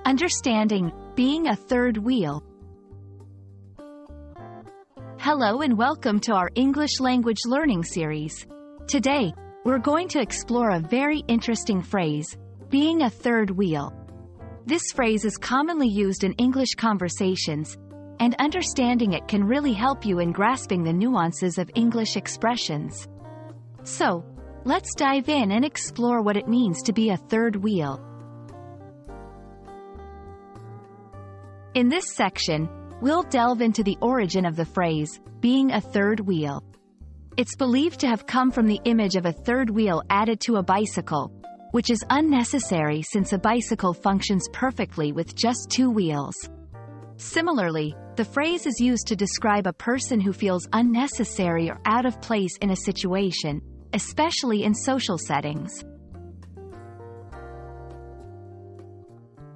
Understanding Being a Third Wheel. Hello and welcome to our English language learning series. Today, we're going to explore a very interesting phrase, being a third wheel. This phrase is commonly used in English conversations, and understanding it can really help you in grasping the nuances of English expressions. So, let's dive in and explore what it means to be a third wheel. In this section, we'll delve into the origin of the phrase, being a third wheel. It's believed to have come from the image of a third wheel added to a bicycle, which is unnecessary since a bicycle functions perfectly with just two wheels. Similarly, the phrase is used to describe a person who feels unnecessary or out of place in a situation, especially in social settings.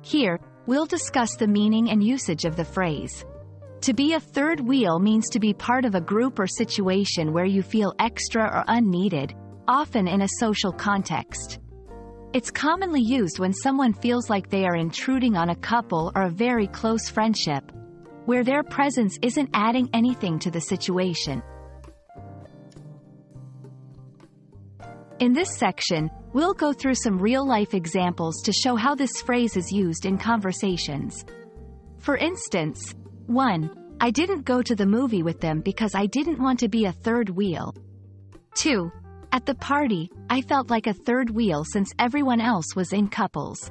Here, we'll discuss the meaning and usage of the phrase. To be a third wheel means to be part of a group or situation where you feel extra or unneeded, often in a social context. It's commonly used when someone feels like they are intruding on a couple or a very close friendship, where their presence isn't adding anything to the situation. In this section, we'll go through some real-life examples to show how this phrase is used in conversations. For instance, 1. I didn't go to the movie with them because I didn't want to be a third wheel. 2. At the party, I felt like a third wheel since everyone else was in couples.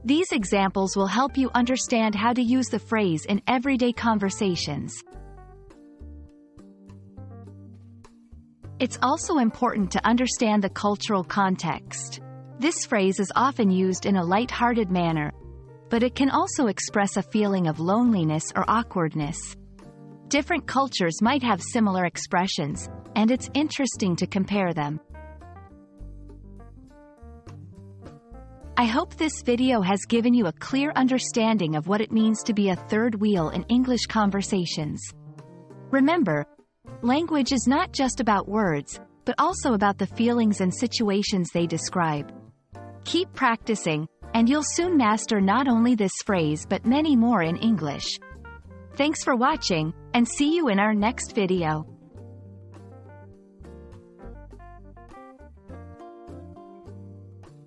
These examples will help you understand how to use the phrase in everyday conversations. It's also important to understand the cultural context. This phrase is often used in a light-hearted manner, but it can also express a feeling of loneliness or awkwardness. Different cultures might have similar expressions, and it's interesting to compare them. I hope this video has given you a clear understanding of what it means to be a third wheel in English conversations. Remember, language is not just about words, but also about the feelings and situations they describe. Keep practicing, and you'll soon master not only this phrase but many more in English. Thanks for watching, and see you in our next video.